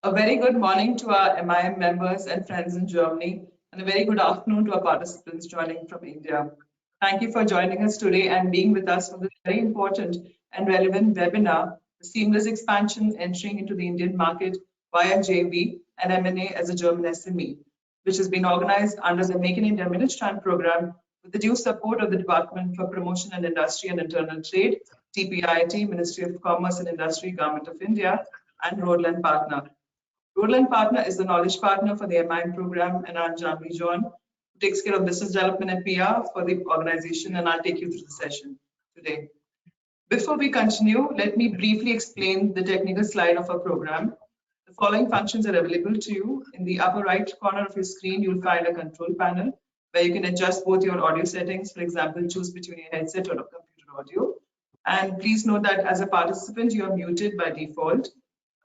A very good morning to our MIIM members and friends in Germany, and a very good afternoon to our participants joining from India. Thank you for joining us today and being with us for this very important and relevant webinar, the seamless expansion entering into the Indian market via JV and M&A as a German SME, which has been organized under the Make in India Mittelstand program with the due support of the Department for Promotion and Industry and Internal Trade, DPIIT, Ministry of Commerce and Industry, Government of India, and Rödl Partner. Rödl Partner is the knowledge partner for the MIIM program, and I'm Janvi John, who takes care of business development and PR for the organization, and I'll take you through the session today. Before we continue, let me briefly explain the technical slide of our program. The following functions are available to you. In the upper right corner of your screen, you'll find a control panel where you can adjust both your audio settings. For example, choose between a headset or a computer audio. And please note that as a participant, you are muted by default.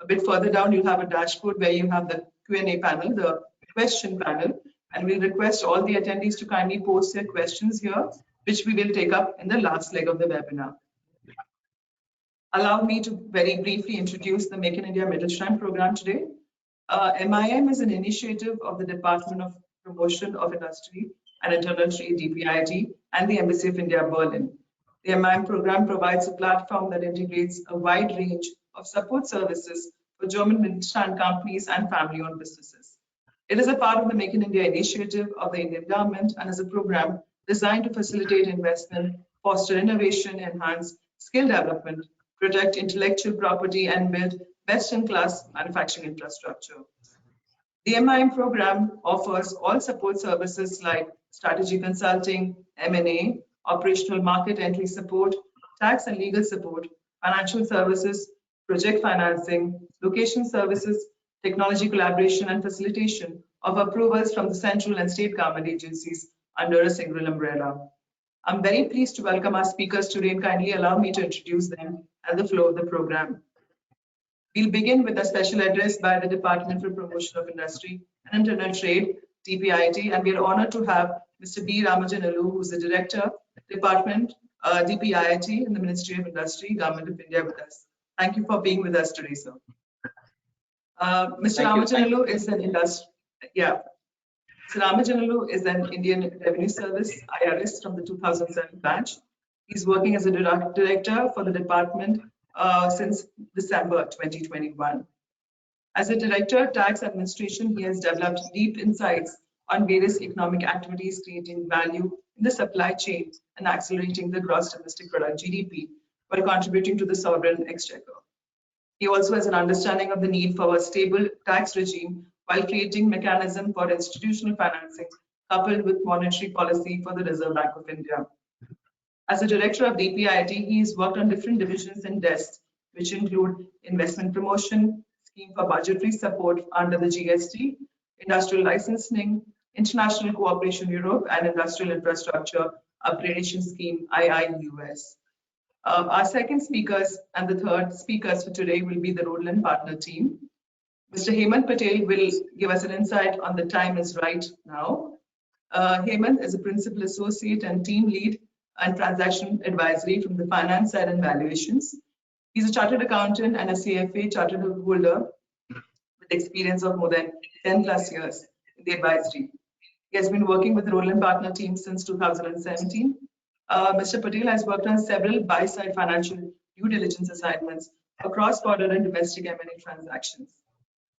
A bit further down, you'll have a dashboard where you have the Q&A panel, the question panel, and we'll request all the attendees to kindly post their questions here, which we will take up in the last leg of the webinar. Allow me to very briefly introduce the Make in India Mittelstand program today. MIIM is an initiative of the Department of Promotion of Industry and Internal Trade, DPIIT, and the Embassy of India, Berlin. The MIIM program provides a platform that integrates a wide range of support services for German Mittelstand companies and family-owned businesses. It is a part of the Make in India initiative of the Indian government and is a program designed to facilitate investment, foster innovation, enhance skill development, protect intellectual property, and build best-in-class manufacturing infrastructure. The MIIM program offers all support services like strategy consulting, M&A, operational market entry support, tax and legal support, financial services, project financing, location services, technology collaboration, and facilitation of approvals from the central and state government agencies under a single umbrella. I'm very pleased to welcome our speakers today and kindly allow me to introduce them at the flow of the program. We'll begin with a special address by the Department for Promotion of Industry and Internal Trade, DPIIT, and we are honored to have Mr. B. Ramanjaneyulu, who's the Director, Department, DPIIT in the Ministry of Industry, Government of India with us. Thank you for being with us today, sir. Mr. Ramanjaneyulu is an Ramanjaneyulu is an Indian Revenue Service IRS from the 2007 batch. He's working as a director for the department since December 2021. As a director of tax administration, he has developed deep insights on various economic activities creating value in the supply chain and accelerating the gross domestic product GDP while contributing to the sovereign exchequer. He also has an understanding of the need for a stable tax regime while creating mechanism for institutional financing coupled with monetary policy for the Reserve Bank of India. As a director of DPIIT, he has worked on different divisions and desks, which include investment promotion, scheme for budgetary support under the GST, industrial licensing, international cooperation Europe, and industrial infrastructure upgradation scheme IIUS. Our second speakers and the third speakers for today will be the Rödl Partner team. Mr. Hemant Patel will give us an insight on the time is right now. Hemant is a principal associate and team lead and transaction advisory from the finance side and valuations. He's a chartered accountant and a CFA chartered holder with experience of more than 10 plus years in the advisory. He has been working with the Rödl Partner team since 2017. Mr. Patel has worked on several buy-side financial due diligence assignments for cross-border and domestic M&A transactions.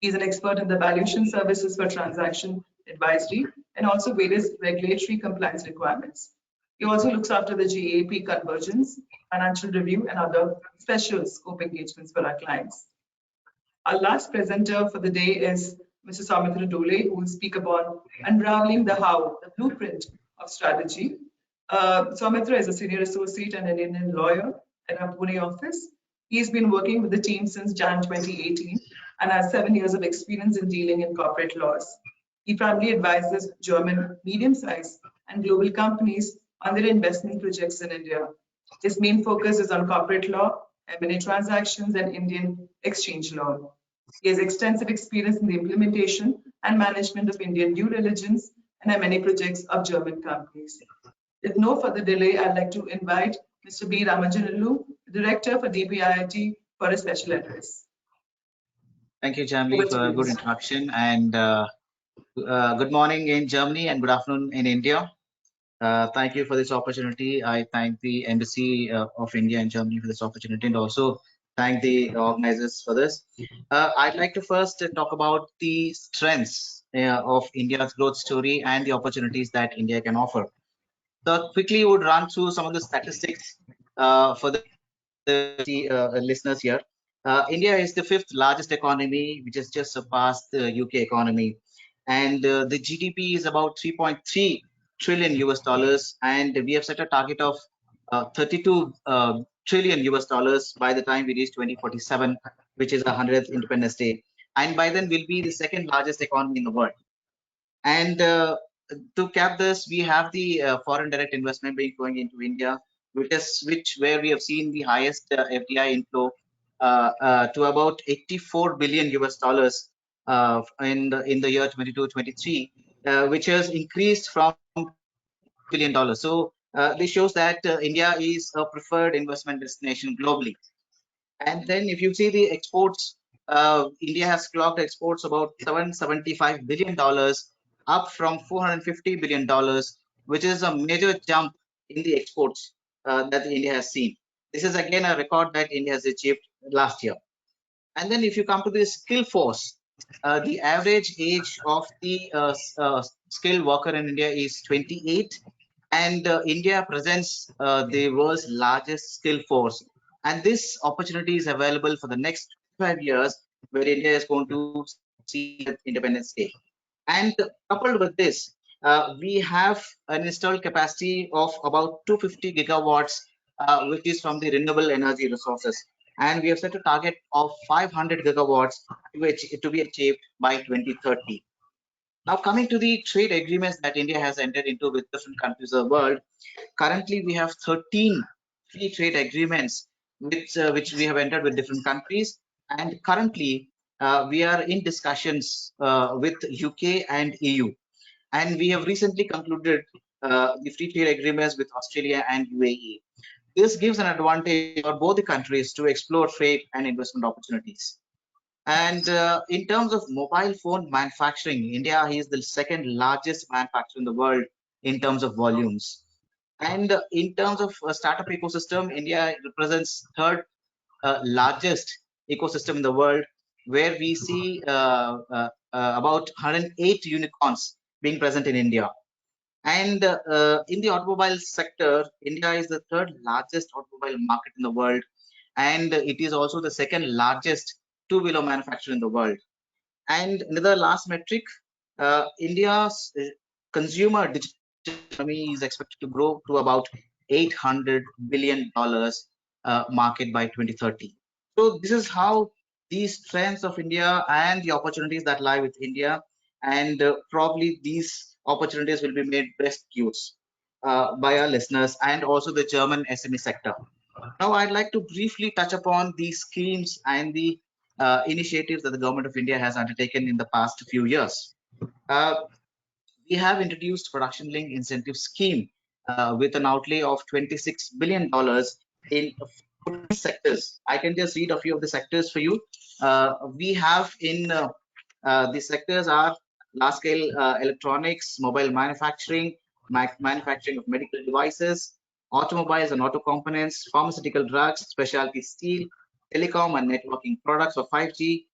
He's an expert in the valuation services for transaction advisory and also various regulatory compliance requirements. He also looks after the GAAP convergence, financial review, and other special scope engagements for our clients. Our last presenter for the day is Mr. Soumitra Dole, who will speak about unraveling the how, the blueprint of strategy. Soumitra is a senior associate and an Indian lawyer at our Pune office. He's been working with the team since Jan 2018 and has 7 years of experience in dealing in corporate laws. He primarily advises German medium-sized and global companies on their investment projects in India. His main focus is on corporate law, M&A transactions, and Indian exchange law. He has extensive experience in the implementation and management of Indian due diligence and M&A projects of German companies. With no further delay, I'd like to invite Mr. B. Ramanjaneyulu, Director for DPIIT, for a special address. Thank you, Jamli, for a good introduction. And good morning in Germany and good afternoon in India. Thank you for this opportunity. I thank the Embassy of India in Germany for this opportunity, and also thank the organizers for this. I'd like to first talk about the strengths of India's growth story and the opportunities that India can offer. So quickly would run through some of the statistics for the listeners here. India is the fifth largest economy, which has just surpassed the UK economy, and the GDP is about 3.3 trillion US dollars, and we have set a target of 32 trillion US dollars by the time we reach 2047, which is our 100th Independence Day, and by then we'll be the second largest economy in the world. And to cap this, we have the foreign direct investment being going into India, which where we have seen the highest FDI inflow to about 84 billion US dollars in the year 22-23, which has increased from 20 billion dollars. So this shows that India is a preferred investment destination globally. And then if you see the exports, India has clocked exports about $775 billion, up from $450 billion, which is a major jump in the exports that India has seen. This is again a record that India has achieved last year. And then if you come to the skill force, the average age of the skilled worker in India is 28, and India presents the world's largest skill force. And this opportunity is available for the next 5 years, where India is going to see Independence Day. And coupled with this, we have an installed capacity of about 250 gigawatts, which is from the renewable energy resources. And we have set a target of 500 gigawatts to be achieved by 2030. Now, coming to the trade agreements that India has entered into with different countries of the world, currently we have 13 free trade agreements which we have entered with different countries. And currently, we are in discussions with UK and EU. And we have recently concluded the free trade agreements with Australia and UAE. This gives an advantage for both the countries to explore trade and investment opportunities. And in terms of mobile phone manufacturing, India is the second largest manufacturer in the world in terms of volumes. And in terms of startup ecosystem, India represents third largest ecosystem in the world, where we see about 108 unicorns being present in India. And in the automobile sector, India is the third largest automobile market in the world, and it is also the second largest two-wheeler manufacturer in the world. And another last metric, India's consumer digital economy is expected to grow to about $800 billion market by 2030. So this is how these trends of India and the opportunities that lie with India, and probably these opportunities will be made best use by our listeners and also the German SME sector. Now, I'd like to briefly touch upon these schemes and the initiatives that the government of India has undertaken in the past few years. We have introduced production link incentive scheme with an outlay of $26 billion in 14 sectors. I can just read a few of the sectors for you. We have in the sectors are large scale electronics, mobile manufacturing, manufacturing of medical devices, automobiles and auto components, pharmaceutical drugs, specialty steel, telecom and networking products for 5G,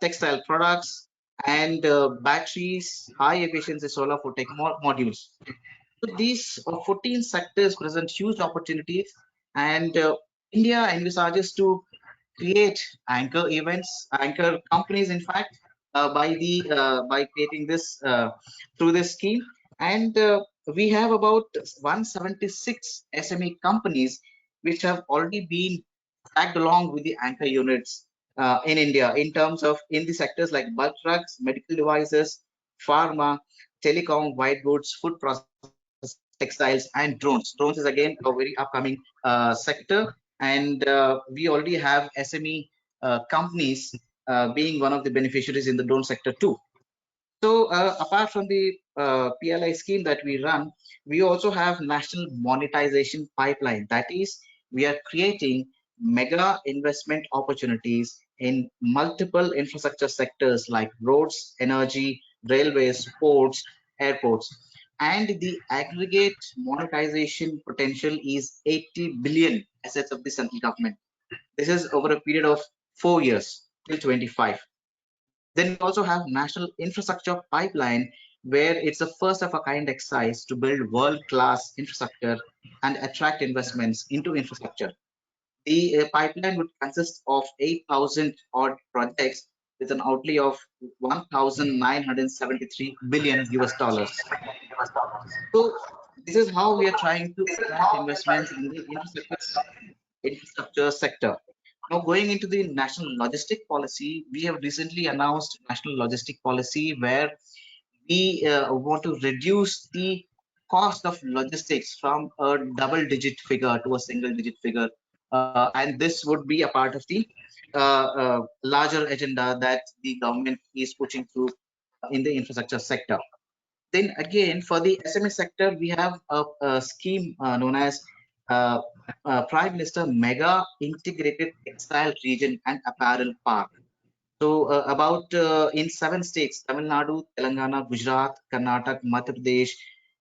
textile products, and batteries, high efficiency solar photovoltaic modules. So these 14 sectors present huge opportunities, and India envisages to create anchor events, anchor companies, in fact, by creating this through this scheme. And we have about 176 SME companies which have already been tagged along with the anchor units in India in terms of in the sectors like bulk drugs, medical devices, pharma, telecom, white goods, food processing, textiles, and drones. Drones is again a very upcoming sector, and we already have SME companies being one of the beneficiaries in the drone sector too. So apart from the PLI scheme that we run, we also have national monetization pipeline. That is, we are creating mega investment opportunities in multiple infrastructure sectors like roads, energy, railways, ports, airports. And the aggregate monetization potential is 80 billion assets of the central government. This is over a period of 4 years till 25. Then we also have national infrastructure pipeline, where it's a first of a kind exercise to build world-class infrastructure and attract investments into infrastructure. The pipeline would consist of 8,000 odd projects with an outlay of 1,973 billion US dollars. So this is how we are trying to attract investments in the infrastructure sector. Now, going into the national logistic policy, we have recently announced national logistic policy where we want to reduce the cost of logistics from a double-digit figure to a single-digit figure, and this would be a part of the larger agenda that the government is pushing through in the infrastructure sector. Then again, for the SME sector, we have a scheme known as uh, Prime Minister Mega Integrated Textile Region and Apparel Park. So about in 7 states, Tamil Nadu, Telangana, Gujarat, Karnataka, Madhya Pradesh,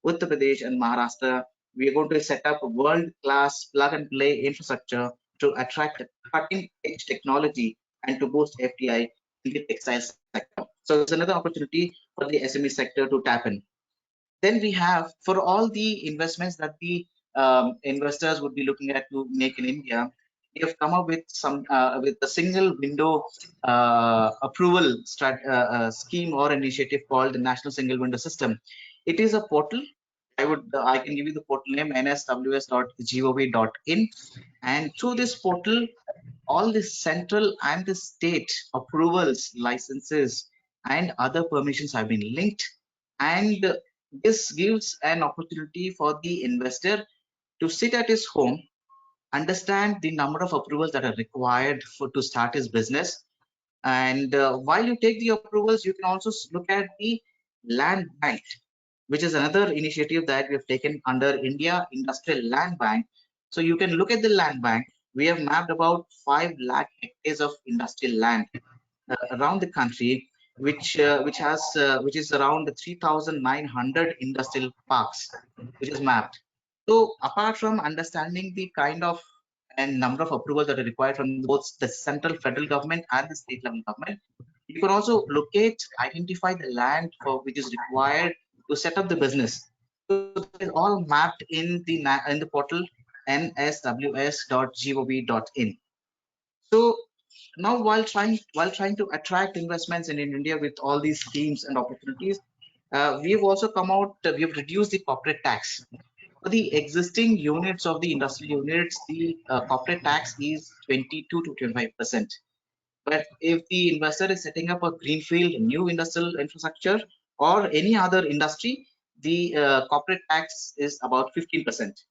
Uttar Pradesh, and Maharashtra, we are going to set up world-class plug-and-play infrastructure to attract cutting-edge technology and to boost FDI in the textile sector. So it's another opportunity for the SME sector to tap in. Then we have, for all the investments that the investors would be looking at to make in India, we have come up with some with a single window approval scheme or initiative called the National Single Window System. It is a portal. I can give you the portal name, nsws.gov.in, and through this portal, all the central and the state approvals, licenses, and other permissions have been linked, and this gives an opportunity for the investor to sit at his home, understand the number of approvals that are required for to start his business, and while you take the approvals, you can also look at the land bank, which is another initiative that we have taken under India Industrial Land Bank. So you can look at the land bank. We have mapped about 5 lakh hectares of industrial land around the country, which is around 3,900 industrial parks, which is mapped. So apart from understanding the kind of and number of approvals that are required from both the central federal government and the state level government, you can also locate, identify the land for which is required to set up the business. So that is all mapped in the portal nsws.gov.in. So now, while trying to attract investments in India with all these schemes and opportunities, we've also come out. We've reduced the corporate tax. For the existing units of the industrial units, the corporate tax is 22 to 25%. But if the investor is setting up a greenfield new industrial infrastructure or any other industry, the corporate tax is about 15%.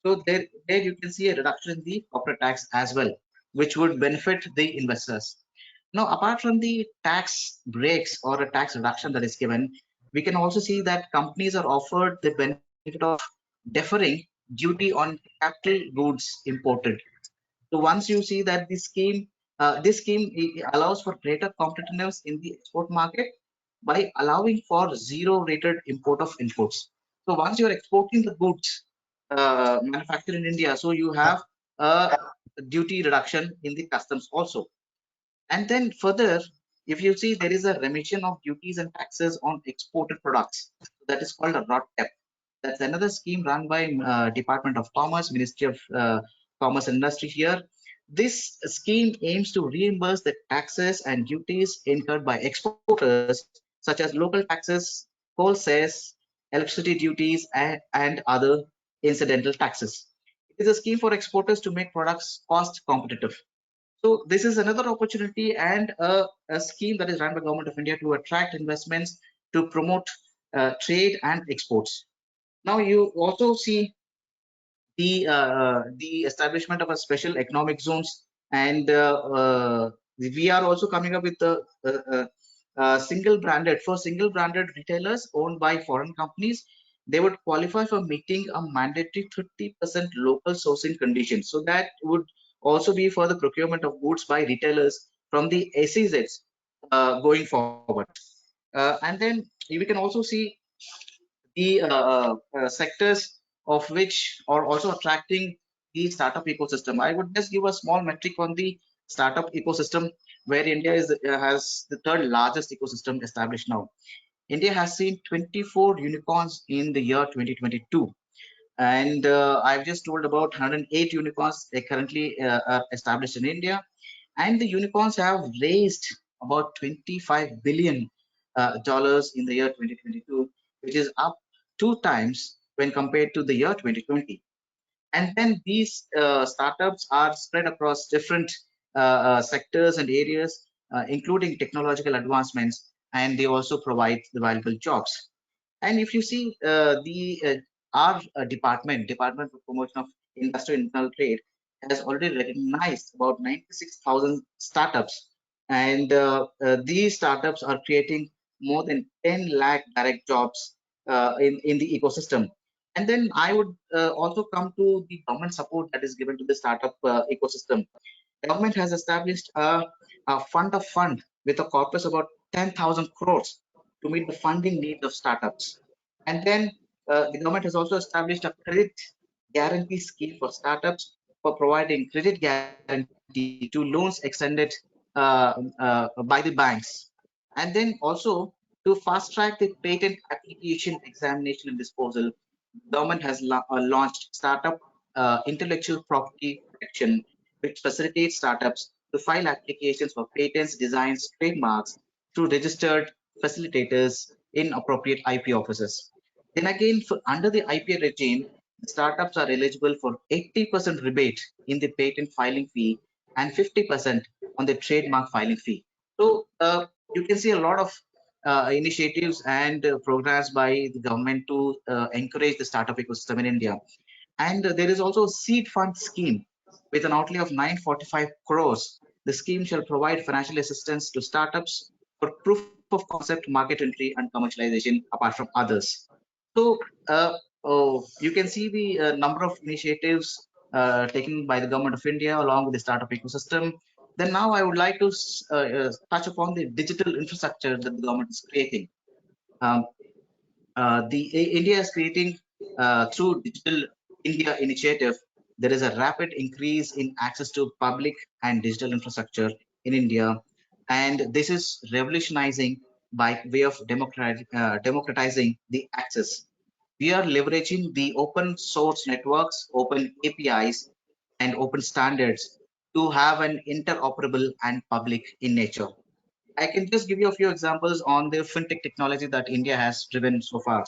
So there you can see a reduction in the corporate tax as well, which would benefit the investors. Now, apart from the tax breaks or a tax reduction that is given, we can also see that companies are offered the benefit of deferring duty on capital goods imported. So once you see that this scheme allows for greater competitiveness in the export market by allowing for zero rated import of inputs. So once you're exporting the goods manufactured in India, so you have a duty reduction in the customs also. And then further, if you see, there is a remission of duties and taxes on exported products. That is called a RODTEP. That's another scheme run by Department of Commerce, Ministry of Commerce and Industry here. This scheme aims to reimburse the taxes and duties incurred by exporters, such as local taxes, coal cess, electricity duties, and other incidental taxes. It is a scheme for exporters to make products cost competitive. So this is another opportunity and a scheme that is run by Government of India to attract investments, to promote trade and exports. Now you also see the establishment of a special economic zones, and we are also coming up with single branded retailers owned by foreign companies. They would qualify for meeting a mandatory 30% local sourcing condition. So that would also be for the procurement of goods by retailers from the SEZs going forward. And then we can also see the sectors of which are also attracting the startup ecosystem. I would just give a small metric on the startup ecosystem, where India has the third largest ecosystem established now. India has seen 24 unicorns in the year 2022. And I've just told about 108 unicorns they currently are established in India. And the unicorns have raised about $25 billion dollars in the year 2022, which is up 2 times when compared to the year 2020. And then these startups are spread across different sectors and areas, including technological advancements, and they also provide the valuable jobs. And if you see our Department for Promotion of Industry and Internal Trade has already recognized about 96,000 startups, and these startups are creating more than 10 lakh direct jobs in the ecosystem. And then I would also come to the government support that is given to the startup ecosystem. Government has established a fund with a corpus about 10,000 crores to meet the funding needs of startups. And then the government has also established a credit guarantee scheme for startups for providing credit guarantee to loans extended by the banks. And then also to fast track the patent application examination and disposal, government has launched startup intellectual property protection, which facilitates startups to file applications for patents, designs, trademarks through registered facilitators in appropriate IP offices. Then again, under the IPA regime, the startups are eligible for 80% rebate in the patent filing fee and 50% on the trademark filing fee. So you can see a lot of initiatives and programs by the government to encourage the startup ecosystem in India. And there is also a seed fund scheme with an outlay of 945 crores. The scheme shall provide financial assistance to startups for proof of concept, market entry, and commercialization, apart from others. So you can see the number of initiatives taken by the government of India along with the startup ecosystem. Then now I would like to touch upon the digital infrastructure that the government is creating. Um, India is creating through Digital India initiative. There is a rapid increase in access to public and digital infrastructure in India, and this is revolutionizing by way of democratizing the access. We are leveraging the open source networks, open APIs, and open standards to have an interoperable and public in nature. I can just give you a few examples on the fintech technology that India has driven so far.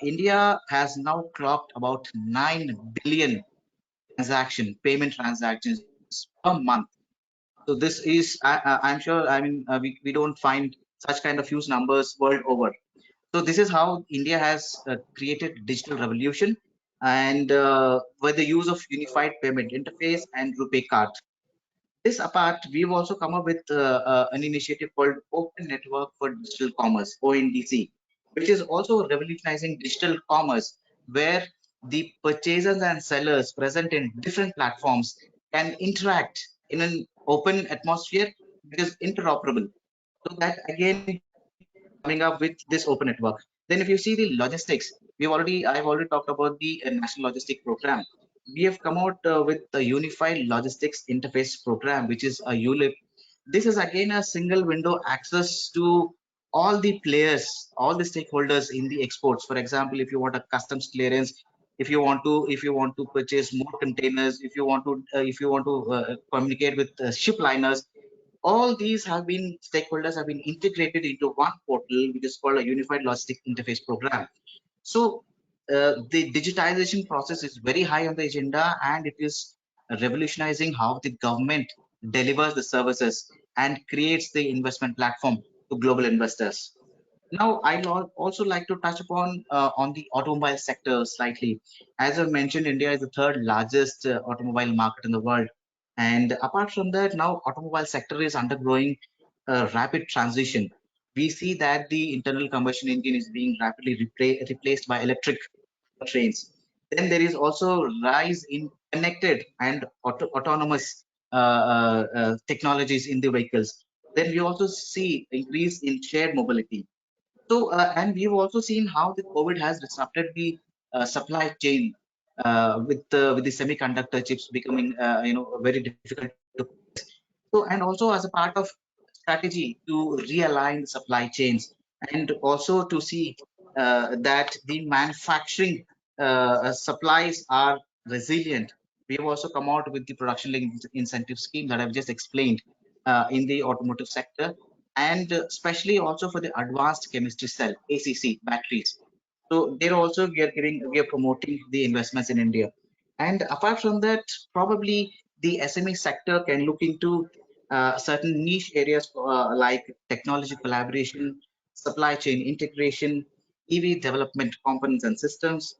India has now clocked about 9 billion payment transactions per month. So this is, I'm sure, I mean, we don't find such kind of huge numbers world over. So this is how India has created digital revolution, and with the use of unified payment interface and RuPay card. This apart, we've also come up with an initiative called Open Network for Digital Commerce, ONDC, which is also revolutionizing digital commerce, where the purchasers and sellers present in different platforms can interact in an open atmosphere which is interoperable. So that again coming up with this open network. Then if you see the logistics, I've already talked about the National Logistic Program. We have come out with the Unified Logistics Interface Program, which is a ULIP. This is again a single window access to all the players, all the stakeholders in the exports. For example, if you want a customs clearance, if you want to purchase more containers, if you want to communicate with ship liners, all these have been stakeholders have been integrated into one portal, which is called a Unified Logistic Interface Program. So the digitization process is very high on the agenda, and it is revolutionizing how the government delivers the services and creates the investment platform to global investors. Now, I'd also like to touch upon on the automobile sector slightly. As I mentioned, India is the third largest automobile market in the world. And apart from that, now automobile sector is undergoing a rapid transition. We see that the internal combustion engine is being rapidly replaced by electric trains. Then there is also rise in connected and autonomous technologies in the vehicles. Then we also see increase in shared mobility. So, and we've also seen how the COVID has disrupted the supply chain with the semiconductor chips becoming, very difficult to. So, and also as a part of strategy to realign the supply chains and also to see that the manufacturing supplies are resilient. We have also come out with the production linked incentive scheme that I've just explained in the automotive sector, and especially also for the advanced chemistry cell ACC batteries. So they're also we are promoting the investments in India. And apart from that, probably the SME sector can look into certain niche areas like technology collaboration, supply chain integration, EV development components and systems,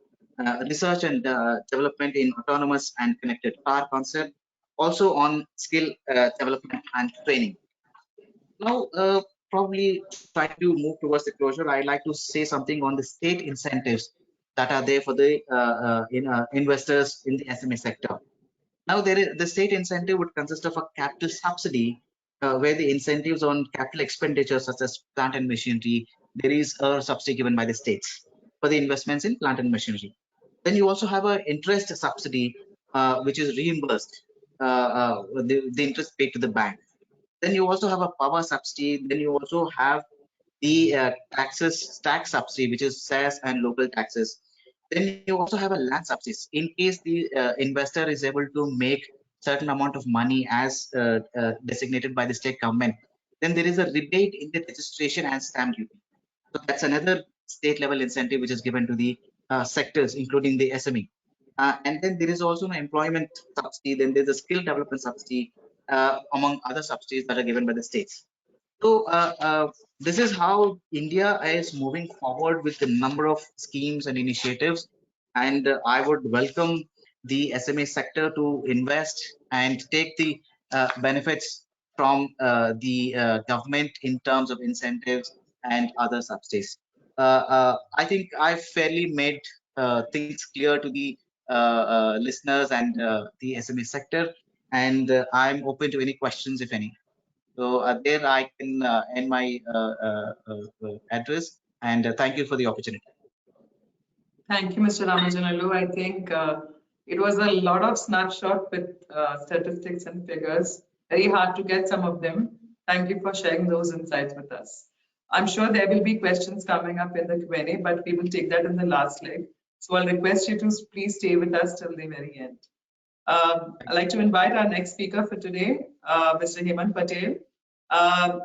research and development in autonomous and connected car concept, also on skill development and training. Now, probably trying to move towards the closure, I'd like to say something on the state incentives that are there for the investors in the SME sector. Now, the state incentive would consist of a capital subsidy, where the incentives on capital expenditures such as plant and machinery, there is a subsidy given by the states for the investments in plant and machinery. Then you also have an interest subsidy, which is reimbursed, the interest paid to the bank. Then you also have a power subsidy. Then you also have the tax subsidy, which is cess and local taxes. Then you also have a land subsidies in case the investor is able to make certain amount of money as designated by the state government. Then there is a rebate in the registration and stamp duty. So that's another state level incentive which is given to the sectors, including the SME. And then there is also an employment subsidy. Then there's a skill development subsidy, among other subsidies that are given by the states. So this is how India is moving forward with the number of schemes and initiatives. And I would welcome the SME sector to invest and take the benefits from the government in terms of incentives and other subsidies. I think I fairly made things clear to the listeners and the SME sector, and I'm open to any questions, if any. So there I can end my address, and thank you for the opportunity. Thank you, Mr. Ramanjaneyulu. I think it was a lot of snapshot with statistics and figures. Very hard to get some of them. Thank you for sharing those insights with us. I'm sure there will be questions coming up in the Q&A, but we will take that in the last leg. So I'll request you to please stay with us till the very end. I'd like to invite our next speaker for today, Mr. Hemant Patel.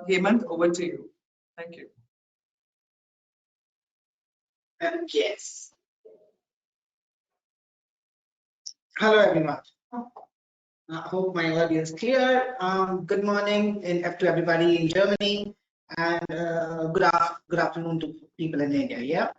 Hemant, over to you. Thank you. Yes. Hello, everyone. I hope my audio is clear. Good morning to everybody in Germany, and good afternoon to people in India. Yeah.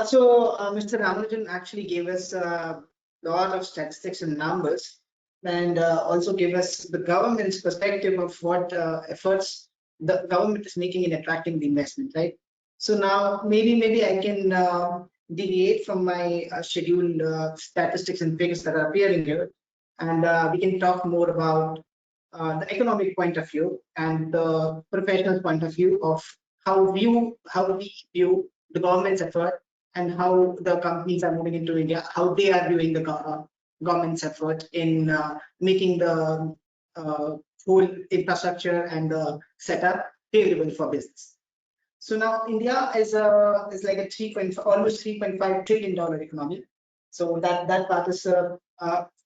So Mr. Ramanujan actually gave us a lot of statistics and numbers, and also gave us the government's perspective of what efforts the government is making in attracting the investment, right? So now maybe I can deviate from my scheduled statistics and figures that are appearing here, and we can talk more about the economic point of view and the professional point of view of how we view the government's effort and how the companies are moving into India, how they are viewing the government's effort in making the whole infrastructure and the setup favorable for business. So now India is like a almost $3.5 trillion economy. So that part is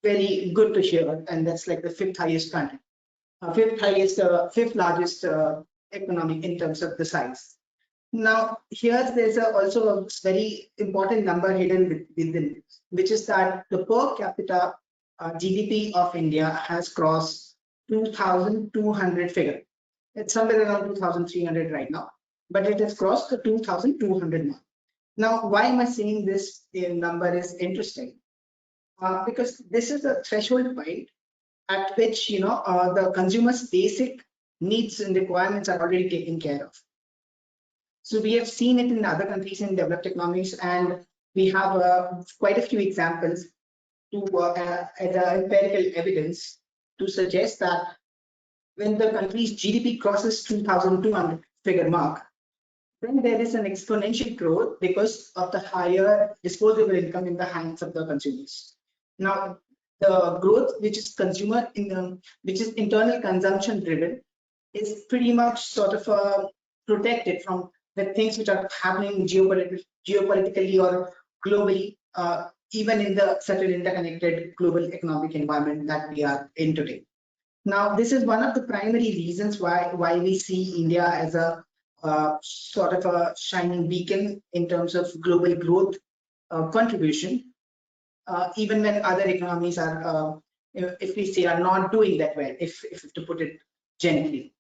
very good to share, and that's like the fifth highest country, fifth largest economy in terms of the size. Now here there's also a very important number hidden within, which is that the per capita GDP of India has crossed 2,200 figure. It's somewhere around 2,300 right now, but it has crossed the 2,200 mark. Now, why am I saying this number is interesting? Because this is a threshold point at which the consumer's basic needs and requirements are already taken care of. So we have seen it in other countries in developed economies, and we have quite a few examples to as empirical evidence to suggest that when the country's GDP crosses 2,200 figure mark, then there is an exponential growth because of the higher disposable income in the hands of the consumers. Now, the growth which is which is internal consumption driven is pretty much sort of protected from the things which are happening geopolitically or globally, even in the such an interconnected global economic environment that we are in today. Now, this is one of the primary reasons why we see India as a sort of a shining beacon in terms of global growth contribution, even when other economies are, if we say, are not doing that well, if to put it gently.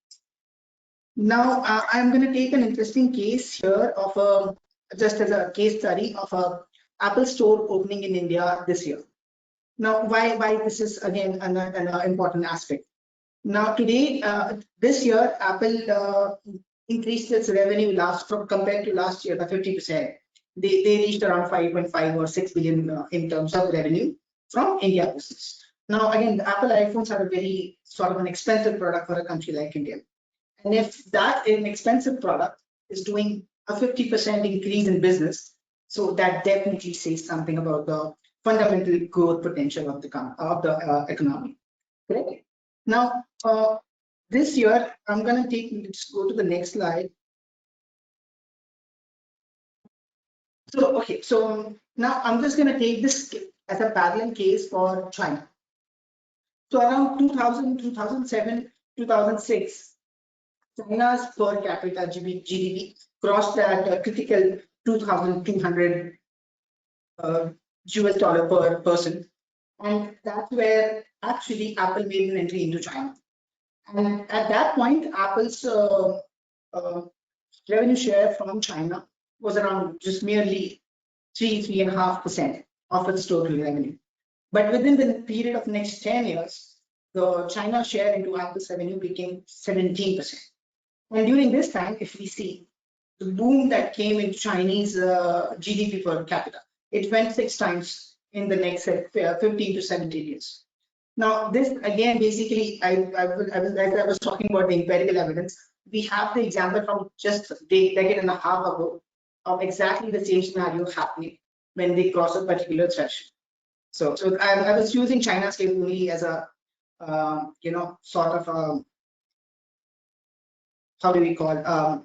Now, I'm going to take an interesting case here of just as a case study of a Apple store opening in India this year. Now, why this is again an important aspect. Now, today, this year, Apple increased its revenue compared to last year by 50%. They reached around 5.5 or 6 billion in terms of revenue from India business. Now, again, the Apple iPhones are a very sort of an expensive product for a country like India. And if that inexpensive product is doing a 50% increase in business, so that definitely says something about the fundamental growth potential of the economy. Correct? Now, this year, I'm going to let's go to the next slide. So, okay, so now I'm just going to take this as a parallel case for China. So around 2000, 2007, 2006, China's per capita GDP crossed that critical 2,200 US dollar per person. And that's where actually Apple made an entry into China. And at that point, Apple's revenue share from China was around just merely 3.5% of its total revenue. But within the period of next 10 years, the China share into Apple's revenue became 17%. And during this time, if we see the boom that came in Chinese GDP per capita, it went 6 times in the next 15 to 17 years. Now, this again, basically, as I was talking about the empirical evidence, we have the example from just a decade and a half ago of exactly the same scenario happening when they cross a particular threshold. So I was using China's case only as a, sort of how do we call a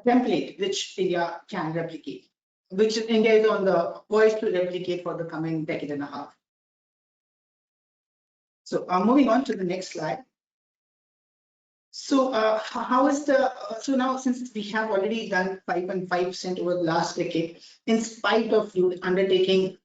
template which India can replicate, which India is on the poised to replicate for the coming decade and a half. So moving on to the next slide. So how is so now, since we have already done 5.5% over the last decade, in spite of undertaking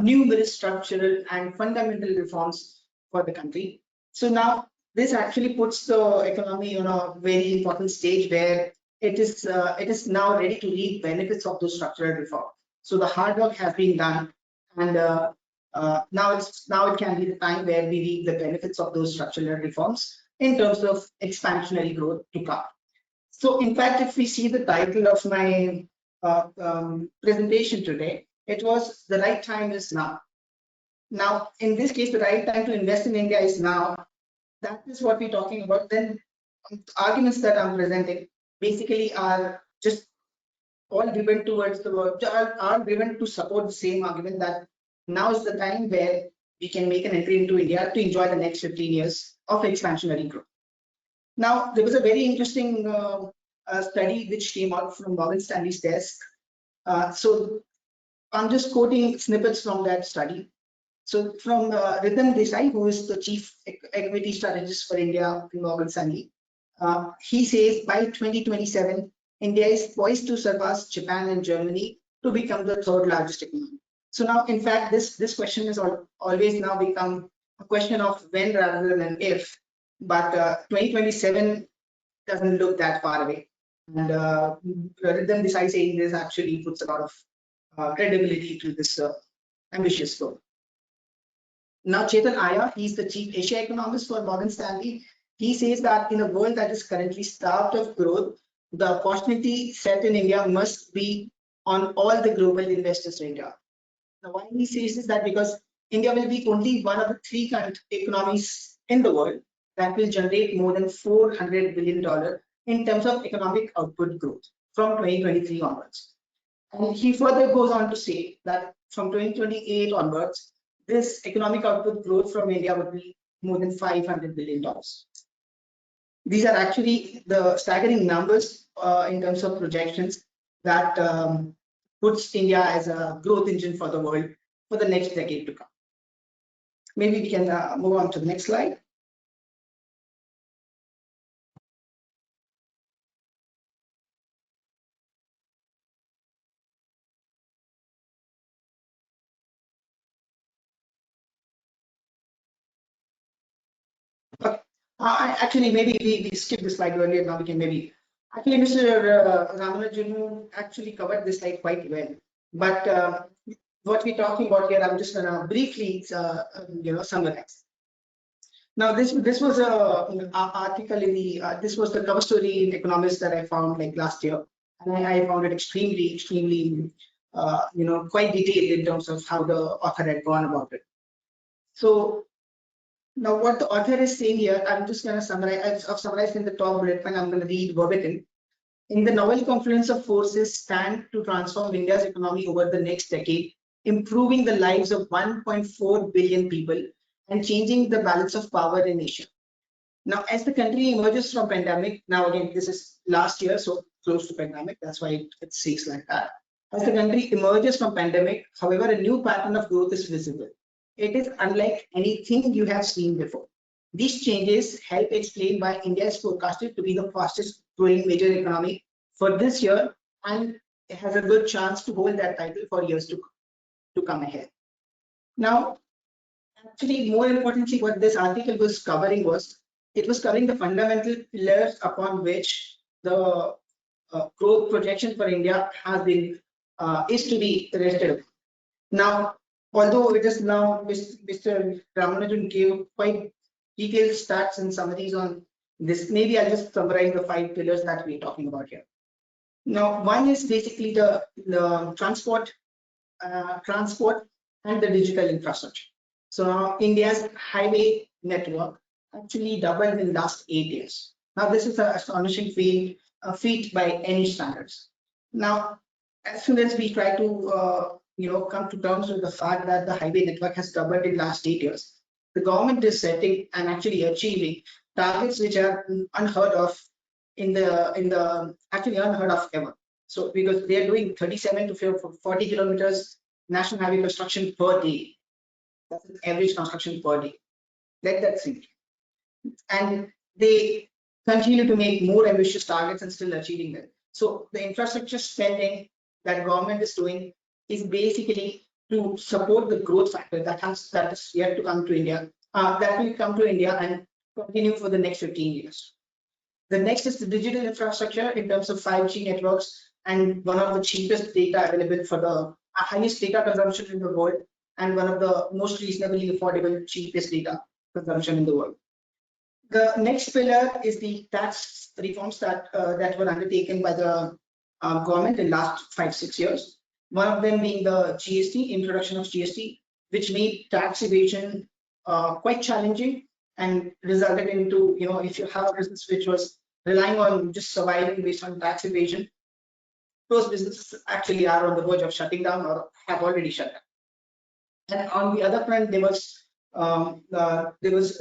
numerous structural and fundamental reforms for the country. So now this actually puts the economy on a very important stage where it is now ready to reap benefits of those structural reforms. So the hard work has been done, and now it can be the time where we reap the benefits of those structural reforms in terms of expansionary growth to come. So in fact, if we see the title of my presentation today, it was "The Right Time is Now." Now, in this case, the right time to invest in India is now. That is what we're talking about. Then arguments that I'm presenting basically are just all driven towards are driven to support the same argument that now is the time where we can make an entry into India to enjoy the next 15 years of expansionary growth. Now, there was a very interesting study which came out from Morgan Stanley's desk. So I'm just quoting snippets from that study. So from Rödl Desai, who is the chief equity strategist for India in Morgan Stanley, he says by 2027, India is poised to surpass Japan and Germany to become the third largest economy. So now, in fact, this question has always now become a question of when rather than if. But 2027 doesn't look that far away. And Rödl Desai saying this actually puts a lot of credibility to this ambitious goal. Now, Chetan Iyer, he's the chief Asia economist for Morgan Stanley. He says that in a world that is currently starved of growth, the opportunity set in India must be on all the global investors' radar. Now, why he says is that because India will be only one of the three economies in the world that will generate more than $400 billion in terms of economic output growth from 2023 onwards. And he further goes on to say that from 2028 onwards, this economic output growth from India would be more than $500 billion. These are actually the staggering numbers in terms of projections that puts India as a growth engine for the world for the next decade to come. Maybe we can move on to the next slide. Actually, maybe we skipped this slide earlier. Now we can maybe. Actually, Mr. Ramanjaneyulu actually covered this slide quite well. But what we're talking about here, I'm just gonna briefly, summarize. Now, this was a article in the this was the cover story in Economist that I found like last year, and I found it extremely, quite detailed in terms of how the author had gone about it. So. Now, what the author is saying here, I'm just going to summarize. I've summarized in the top bullet point. I'm going to read verbatim. In the novel confluence of forces stand to transform India's economy over the next decade, improving the lives of 1.4 billion people and changing the balance of power in Asia. Now, as the country emerges from pandemic, now again, this is last year, so close to pandemic. That's why it says like that. As the country emerges from pandemic, however, a new pattern of growth is visible. It is unlike anything you have seen before. These changes help explain why India is forecasted to be the fastest growing major economy for this year, and it has a good chance to hold that title for years to come ahead. Now, actually, more importantly, what this article was covering was, it was covering the fundamental pillars upon which the growth projection for India has been is to be rested. Now, although it is now Mr. Ramanjaneyulu gave quite detailed stats and summaries on this, maybe I'll just summarize the 5 pillars that we're talking about here. Now, one is basically the transport and the digital infrastructure. So now India's highway network actually doubled in the last 8 years. Now, this is an astonishing feat by any standards. Now, as soon as we try to come to terms with the fact that the highway network has doubled in the last 8 years, the government is setting and actually achieving targets which are unheard of actually unheard of ever. So because they are doing 37 to 40 kilometers national highway construction per day. That's an average construction per day. Let that sink. And they continue to make more ambitious targets and still achieving them. So the infrastructure spending that government is doing is basically to support the growth factor that is yet to come to India, that will come to India and continue for the next 15 years. The next is the digital infrastructure in terms of 5G networks and one of the cheapest data available for the highest data consumption in the world and one of the most reasonably affordable, cheapest data consumption in the world. The next pillar is the tax reforms that were undertaken by the government in the last 5-6 years. One of them being the GST, introduction of GST, which made tax evasion quite challenging and resulted into, if you have a business which was relying on just surviving based on tax evasion, those businesses actually are on the verge of shutting down or have already shut down. And on the other front, there was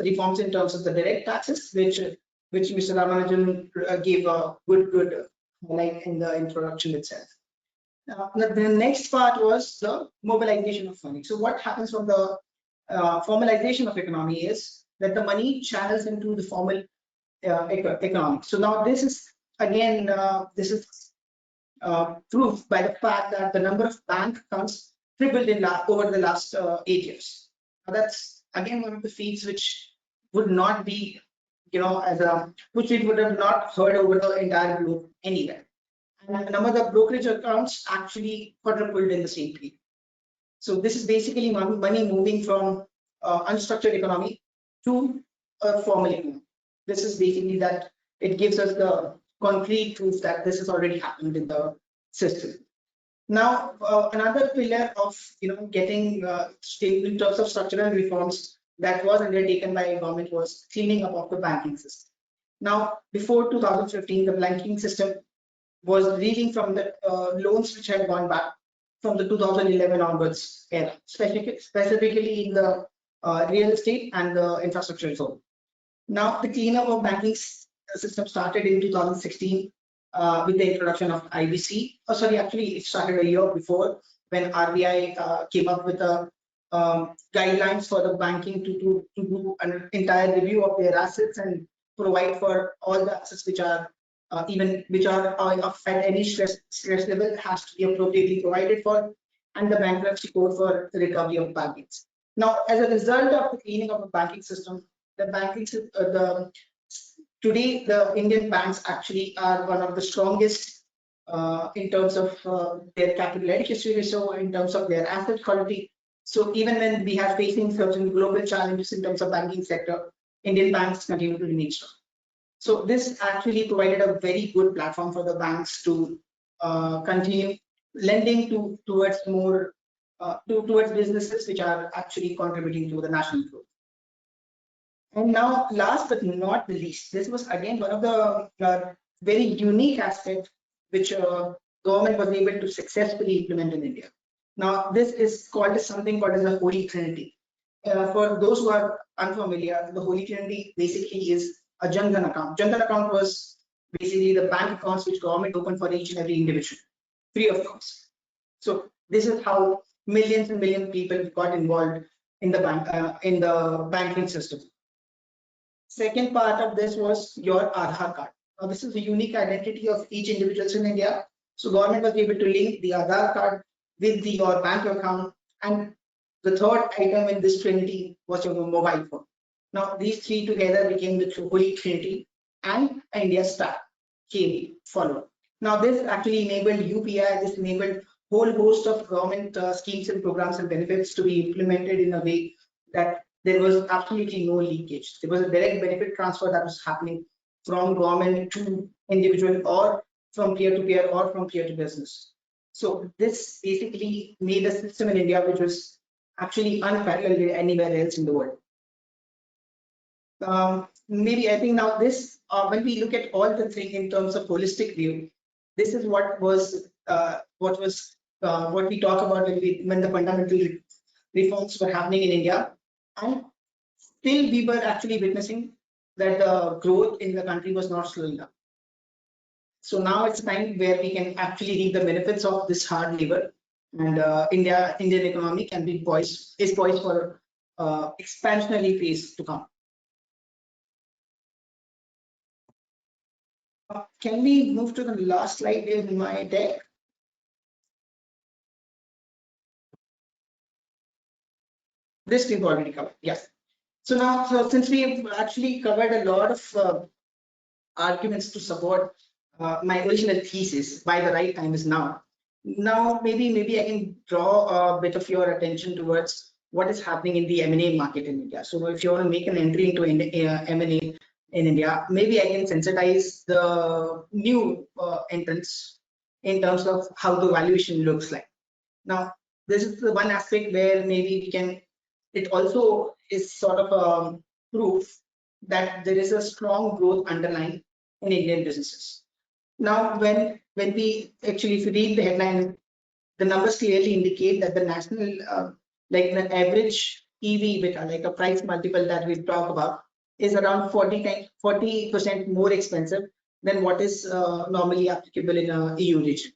reforms in terms of the direct taxes, which Mr. Ramanjaneyulu gave a good highlight in the introduction itself. The next part was the mobilization of money. So what happens from the formalization of economy is that the money channels into the formal economy. So now this is again proved by the fact that the number of bank accounts tripled over the last 8 years. Now that's again one of the feats which would not be, which we would have not heard over the entire globe anywhere. And the number of brokerage accounts actually quadrupled in the same period. So this is basically money moving from unstructured economy to a formal economy. This is basically that it gives us the concrete proof that this has already happened in the system. Now, another pillar of getting stable in terms of structural reforms that was undertaken by government was cleaning up of the banking system. Now, before 2015, the banking system was reeling from the loans which had gone back from the 2011 onwards era, specifically in the real estate and the infrastructure zone. Now, the cleanup of banking system started in 2016 with the introduction of IBC. Oh, sorry, actually, it started a year before when RBI came up with the guidelines for the banking to do an entire review of their assets and provide for all the assets which are at any stress level has to be appropriately provided for, and the bankruptcy code for the recovery of banks. Now, as a result of the cleaning of the banking system, today the Indian banks actually are one of the strongest in terms of their capital adequacy ratio, in terms of their asset quality. So even when we are facing certain global challenges in terms of banking sector, Indian banks continue to remain strong. So this actually provided a very good platform for the banks to continue lending towards more towards businesses which are actually contributing to the national growth. And now, last but not the least, this was again one of the very unique aspects which government was able to successfully implement in India. Now, this is something called as the Holy Trinity. For those who are unfamiliar, the Holy Trinity basically is a Jan Dhan account. Jan Dhan account was basically the bank accounts which government opened for each and every individual, free of cost. So this is how millions and millions of people got involved in the banking system. Second part of this was your Aadhaar card. Now this is the unique identity of each individual in India. So government was able to link the Aadhaar card with your bank account, and the third item in this trinity was your mobile phone. Now these three together became the Holy Trinity, and India Star came followed. Now this actually enabled UPI. This enabled whole host of government schemes and programs and benefits to be implemented in a way that there was absolutely no leakage. There was a direct benefit transfer that was happening from government to individual, or from peer to peer, or from peer to business. So this basically made a system in India which was actually unparalleled anywhere else in the world. Maybe I think now this, when we look at all the things in terms of holistic view, this is what we talk about when the fundamental reforms were happening in India, and still we were actually witnessing that the growth in the country was not slowing down. So now it's time where we can actually reap the benefits of this hard labor, and Indian economy is poised for expansionary phase to come. Can we move to the last slide in my deck? This we've already covered, yes. So now, since we've actually covered a lot of arguments to support my original thesis, why the right time is now. Now, maybe I can draw a bit of your attention towards what is happening in the M&A market in India. So if you want to make an entry into M&A in India, maybe I can sensitize the new entrants in terms of how the valuation looks like. Now, this is the one aspect where maybe we can, it also is sort of proof that there is a strong growth underlying in Indian businesses. Now, when we actually, if you read the headline, the numbers clearly indicate that the national, like the average EV, like a price multiple that we talk about, is around 40% more expensive than what is normally applicable in a EU region.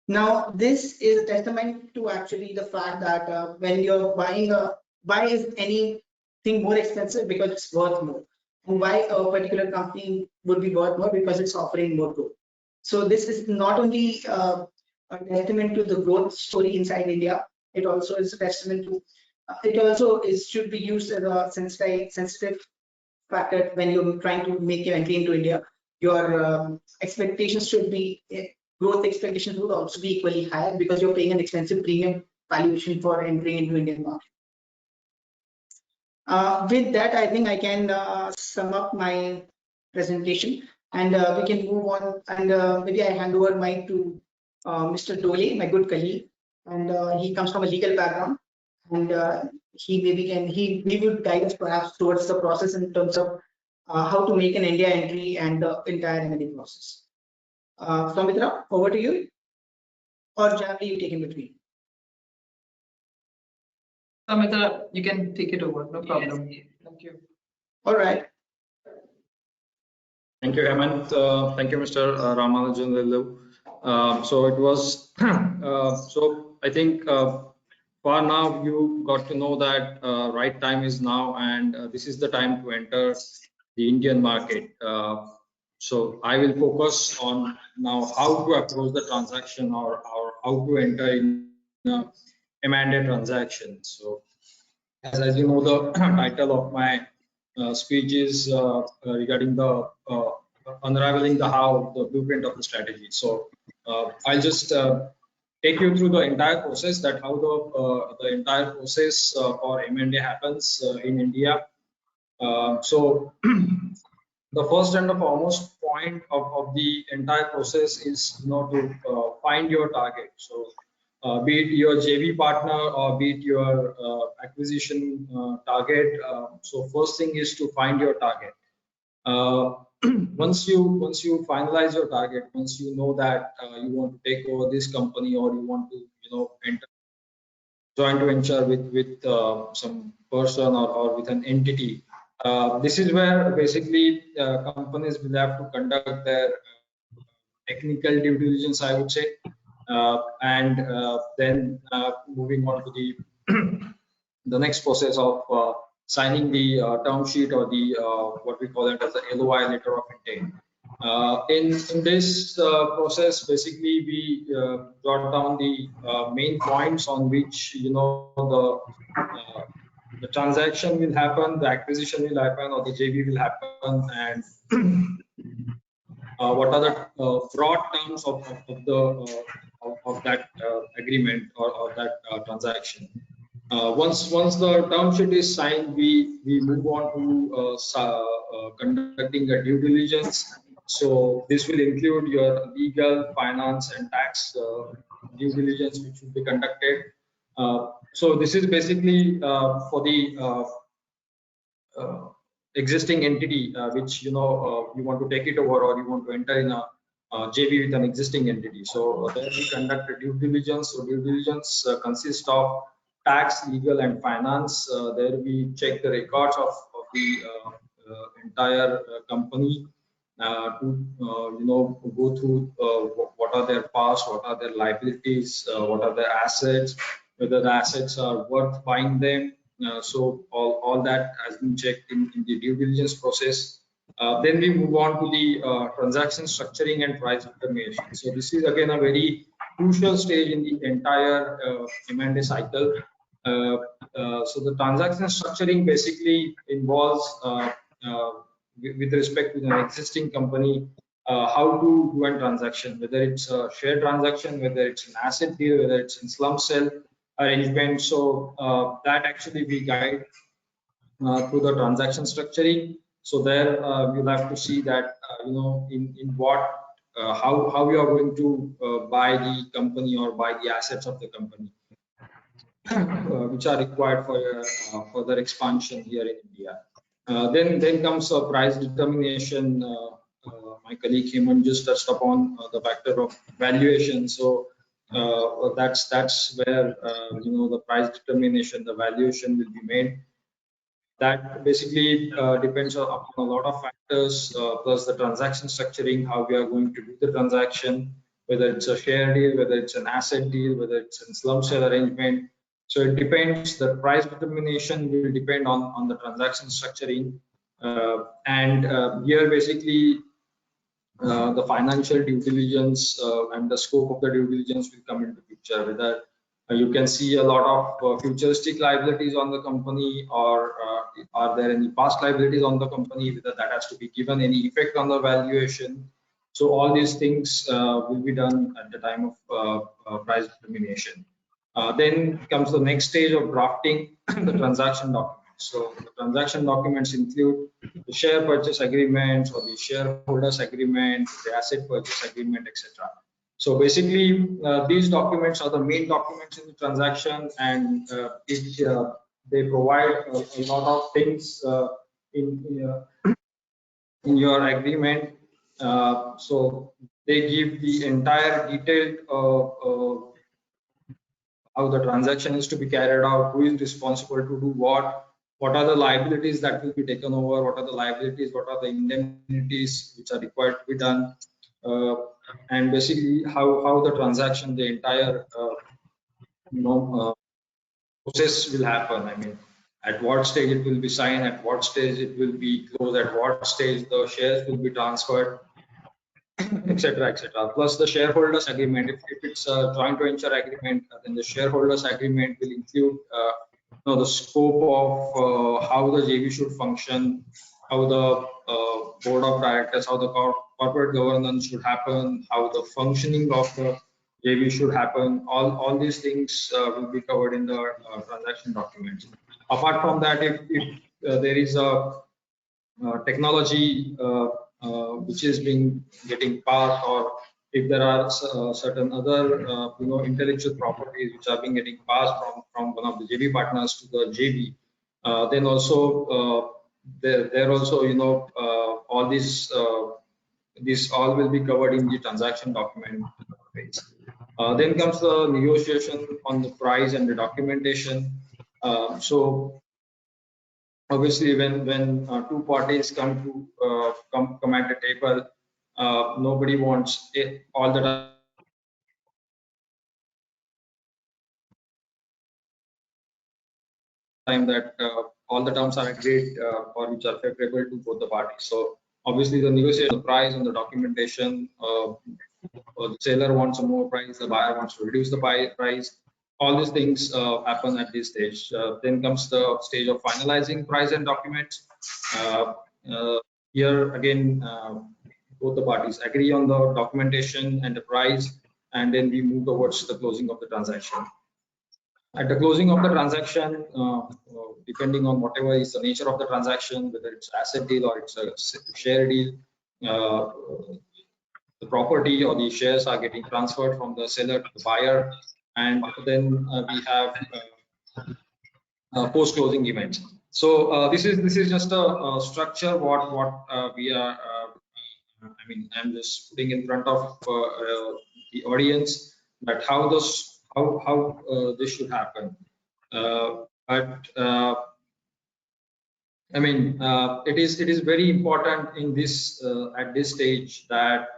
Now, this is a testament to actually the fact that when you're buying why is anything more expensive? Because it's worth more. And why a particular company would be worth more? Because it's offering more growth. So this is not only a testament to the growth story inside India, it also is a testament to, should be used as a sensitive factor when you're trying to make your entry into India. Your expectations should be, growth expectations would also be equally higher, because you're paying an expensive premium valuation for entering into Indian market. With that, I think I can sum up my presentation, and we can move on, and maybe I hand over mic to Mr. Dole, my good colleague, and he comes from a legal background, and he would guide us perhaps towards the process in terms of how to make an India entry and the entire M&A process. Soumitra, over to you, or Jamli, you take in between. Soumitra, you can take it over, no problem. Thank you. All right. Thank you, Hemant. Thank you, Mr. Ramanjaneyulu. So it was, so I think for now you got to know that right time is now, and this is the time to enter the Indian market. So I will focus on now how to approach the transaction or how to enter in a M&A transaction. So as you know, the title of my speech is regarding the unraveling the how, the blueprint of the strategy. So I'll just take you through the entire process, that how the entire process for M&A happens in India. So the first and the foremost point of the entire process is, you know, to find your target. So be it your JV partner or be it your acquisition target. So first thing is to find your target. Once you finalize your target, once you know that you want to take over this company, or you want to, you know, enter joint venture with some person or with an entity, this is where basically companies will have to conduct their technical due diligence, I would say, and then moving on to the next process of signing the term sheet, or the what we call it as the LOI, letter of intent. In this process, basically we jot down the main points on which, you know, the transaction will happen, the acquisition will happen, or the JV will happen, and what are the broad terms of that agreement or that transaction. Once the term sheet is signed, we move on to conducting a due diligence. So this will include your legal, finance, and tax due diligence, which will be conducted. So this is basically for the existing entity, which, you know, you want to take it over, or you want to enter in a JV with an existing entity. So there we conduct a due diligence. So due diligence consists of tax, legal, and finance. There we check the records of the entire company to you know, go through what are their past, what are their liabilities, what are their assets, whether the assets are worth buying them. So all that has been checked in the due diligence process. Then we move on to the transaction structuring and price determination. So this is again a very crucial stage in the entire M&A cycle. So the transaction structuring basically involves with respect to an existing company, how to do a transaction, whether it's a share transaction, whether it's an asset deal, whether it's in slump sale arrangement. So that actually we guide through the transaction structuring. So there you'll have to see that you know, in what how we are going to buy the company or buy the assets of the company, which are required for further expansion here in India. Then comes price determination. My colleague Hemant just touched upon the factor of valuation. So that's where you know, the price determination, the valuation will be made. That basically depends upon a lot of factors, plus the transaction structuring, how we are going to do the transaction, whether it's a share deal, whether it's an asset deal, whether it's a slump sale arrangement. So it depends. The price determination will depend on the transaction structuring, and here basically the financial due diligence and the scope of the due diligence will come into picture. Whether you can see a lot of futuristic liabilities on the company, or are there any past liabilities on the company, whether that has to be given any effect on the valuation. So all these things will be done at the time of price determination. Then comes the next stage of drafting the transaction documents. So the transaction documents include the share purchase agreements, or the shareholders agreement, the asset purchase agreement, etc. So basically, these documents are the main documents in the transaction, and they provide a lot of things in your agreement. So they give the entire detailed how the transaction is to be carried out, who is responsible to do what are the liabilities that will be taken over, what are the liabilities, what are the indemnities which are required to be done, and basically how the transaction, the entire process will happen. I mean, at what stage it will be signed, at what stage it will be closed, at what stage the shares will be transferred, etc., etc. Plus the shareholders agreement. If it's a joint venture agreement, then the shareholders agreement will include the scope of how the JV should function, how the board of directors, how the corporate governance should happen, how the functioning of the JV should happen. All these things will be covered in the transaction documents. Apart from that, if there is a technology which is getting passed, or if there are certain other intellectual properties which are getting passed from one of the JV partners to the JV, then also there also all these all will be covered in the transaction document phase. Then comes the negotiation on the price and the documentation. So obviously, when two parties come at the table, nobody wants it all the time that all the terms are agreed or which are favorable to both the parties. So obviously, the negotiation, the price and the documentation, the seller wants a more price, the buyer wants to reduce the price. All these things happen at this stage. Then comes the stage of finalizing price and documents. Here again, both the parties agree on the documentation and the price, and then we move towards the closing of the transaction. At the closing of the transaction, depending on whatever is the nature of the transaction, whether it's asset deal or it's a share deal, the property or the shares are getting transferred from the seller to the buyer, and then we have post-closing events. So this is just a structure what we are. I mean, I'm just putting in front of the audience that how this should happen. But I mean, it is very important in this at this stage that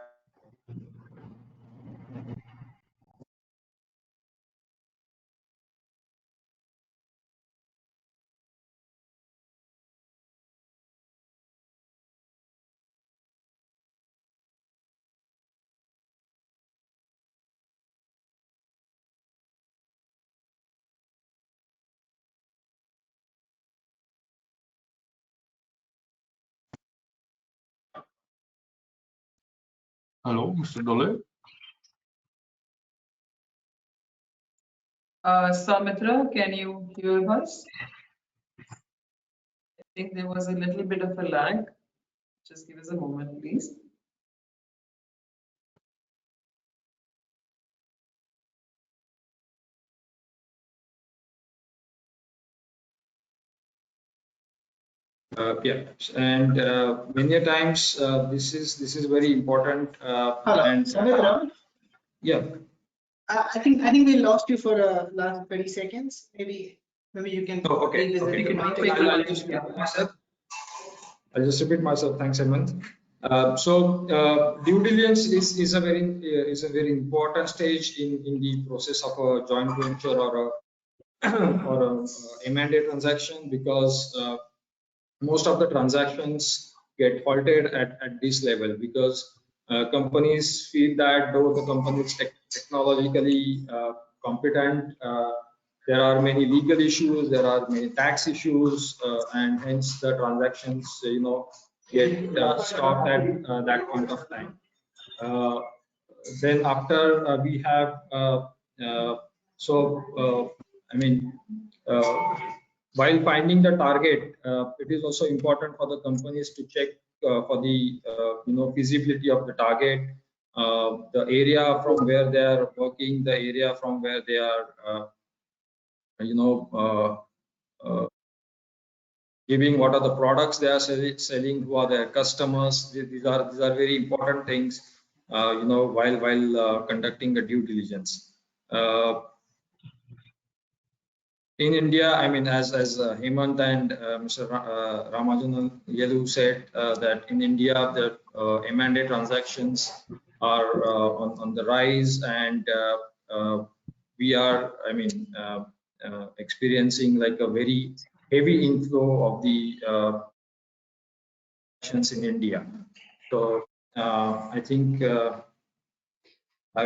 Hello, Mr. Dole. Samitra, can you hear us? I think there was a little bit of a lag. Just give us a moment, please. yeah, and many times this is very important. Hello, and Samitra. yeah. I think we lost you for last 30 seconds. Maybe you can. Oh, okay. revisit the point. I'll just repeat myself. I'll just repeat myself. Thanks, Hemant. So due diligence is a very important stage in the process of a joint venture or a M&A transaction, because most of the transactions get halted at this level, because companies feel that though the company is technologically competent, there are many legal issues, there are many tax issues, and hence the transactions get stopped at that point of time. Then after we have I mean, while finding the target, it is also important for the companies to check for the feasibility of the target, the area from where they are working, the area from where they are, giving, what are the products they are selling, who are their customers. These are very important things, while conducting a due diligence. In India, I mean, as Hemant and Mr. Ramanjaneyulu said, that in India the M&A transactions are on the rise, and we are, I mean, experiencing like a very heavy inflow of the transactions in India. So I think I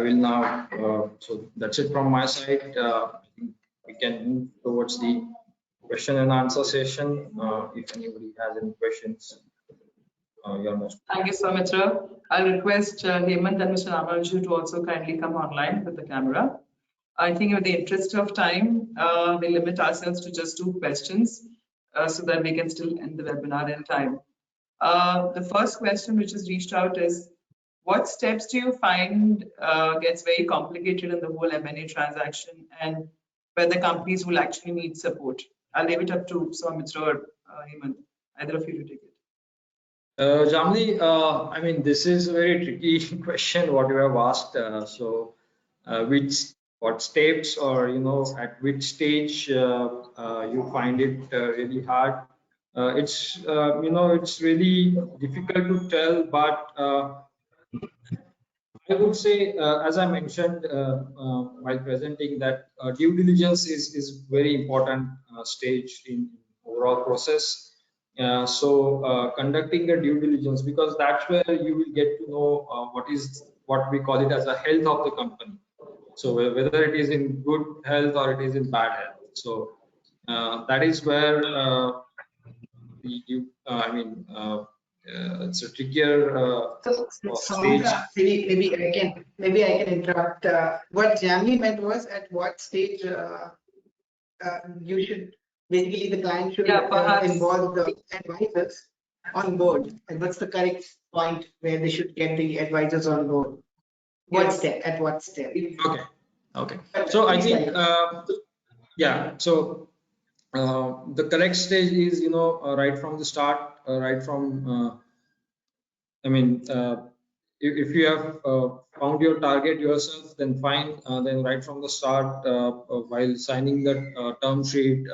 will now. So that's it from my side. I think we can move towards the question and answer session. If anybody has any questions, you're most. Thank you, Soumitra. I'll request Hemant and Mr. Ramanjaneyulu to also kindly come online with the camera. I think in the interest of time, we limit ourselves to just 2 questions so that we can still end the webinar in time. The first question which is reached out is, what steps do you find gets very complicated in the whole M&A transaction, and where the companies will actually need support? I'll leave it up to Soumitra or Hemant, either of you to take it. Jamli, I mean, this is a very tricky question what you have asked. What steps, or at which stage you find it really hard? It's it's really difficult to tell, but I would say, as I mentioned while presenting, that due diligence is very important stage in overall process. Conducting a due diligence, because that's where you will get to know what we call it as a health of the company. So whether it is in good health or it is in bad health. So that is where it's a trickier stage. Maybe I can interrupt. What Jamli meant was, at what stage you should, basically the client should involve the advisors on board, and what's the correct point where they should get the advisors on board? What step? At what step? Okay. So I think So the correct stage is right from the start, right from if you have found your target yourself, then fine. Then right from the start, while signing the term sheet,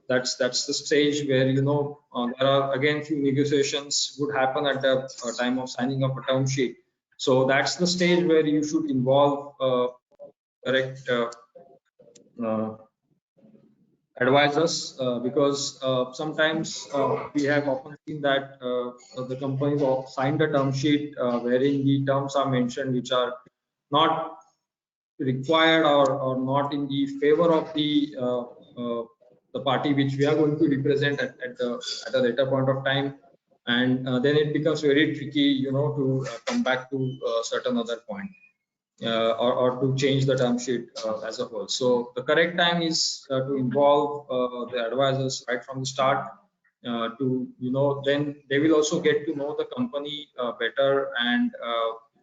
that's the stage where there are again few negotiations would happen at the time of signing of a term sheet. So that's the stage where you should involve correct advisors, because sometimes we have often seen that the companies signed a term sheet wherein the terms are mentioned which are not required or not in the favor of the party which we are going to represent at a later point of time, and then it becomes very tricky to come back to a certain other point. Or to change the term sheet as a whole. So the correct time is to involve the advisors right from the start. Then they will also get to know the company better, and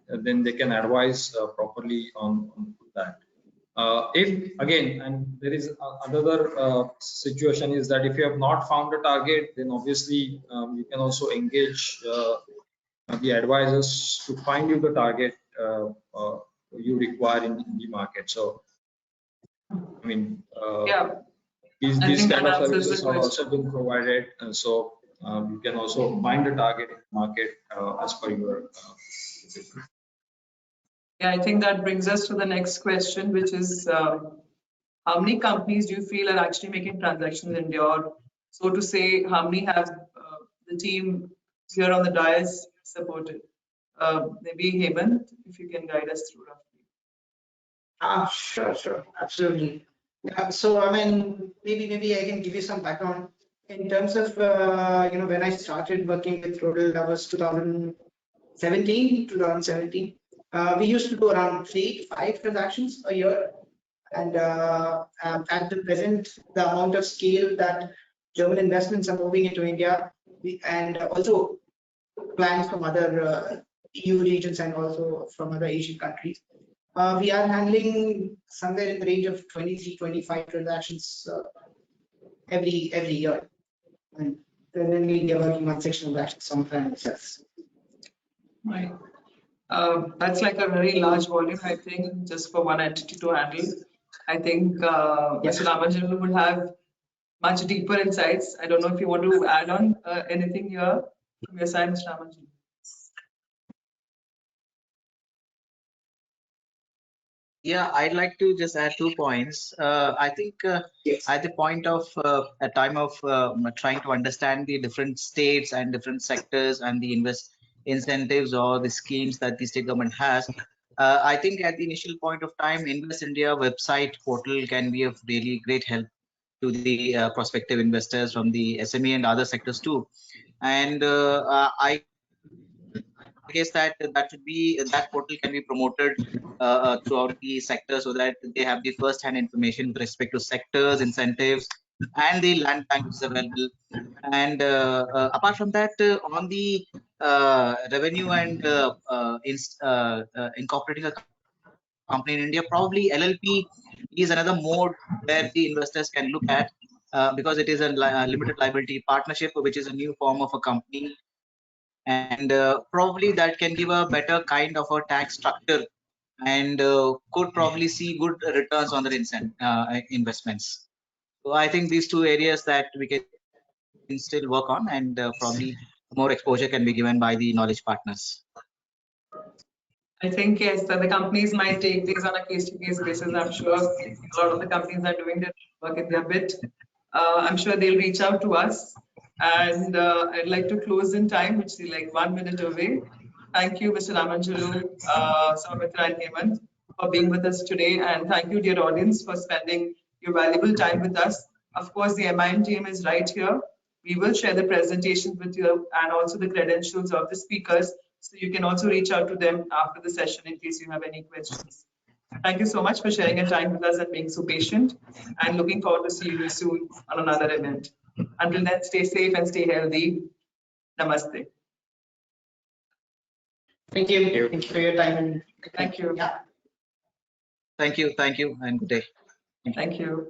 then they can advise properly on that. If again, and there is another situation is that if you have not found a target, then obviously you can also engage the advisors to find you the target you require in the market. So I mean, these kind of services are also being provided, and so you can also find a target in the market as per your I think that brings us to the next question, which is how many companies do you feel are actually making transactions in India, or so to say, how many have the team here on the dais supported? Maybe Hemant, if you can guide us through roughly. Sure, absolutely. So I mean, maybe I can give you some background in terms of when I started working with Rödl. That was 2017. We used to do around 3 to 5 transactions a year, and at the present, the amount of scale that German investments are moving into India, and also clients from other EU regions and also from other Asian countries. We are handling somewhere in the range of 23-25 transactions every year. And then we are working on sectional actions sometimes. Right. That's like a very large volume, I think, just for one entity to handle. I think Yes. Mr. Ramanjaneyulu would have much deeper insights. I don't know if you want to add on anything here from your side, Mr. Ramanjaneyulu. Yeah, I'd like to just add 2 points. I think Yes. at the point of a time of trying to understand the different states and different sectors and the incentives or the schemes that the state government has, I think at the initial point of time, Invest India website portal can be of really great help to the prospective investors from the SME and other sectors too. And I guess that that portal can be promoted throughout the sector so that they have the first-hand information with respect to sectors, incentives, and the land bank which is available. And apart from that, on the revenue and incorporating a company in India, probably LLP is another mode where the investors can look at because it is a limited liability partnership, which is a new form of a company. And probably that can give a better kind of a tax structure and could probably see good returns on their investments. So I think these 2 areas that we can still work on, and probably more exposure can be given by the knowledge partners. I think, yes, that the companies might take these on a case-to-case basis. I'm sure a lot of the companies are doing their work in their bit. I'm sure they'll reach out to us. And I'd like to close in time, which is like 1 minute away. Thank you, Mr. Ramanjaneyulu, Soumitra and Hemant, for being with us today. And thank you, dear audience, for spending your valuable time with us. Of course, the MIIM team is right here. We will share the presentation with you and also the credentials of the speakers. So you can also reach out to them after the session in case you have any questions. Thank you so much for sharing your time with us and being so patient, and looking forward to seeing you soon on another event. Until then, stay safe and stay healthy. Namaste. Thank you. Thank you for your time. And Thank you. Yeah. Thank you, and good day. Thank you.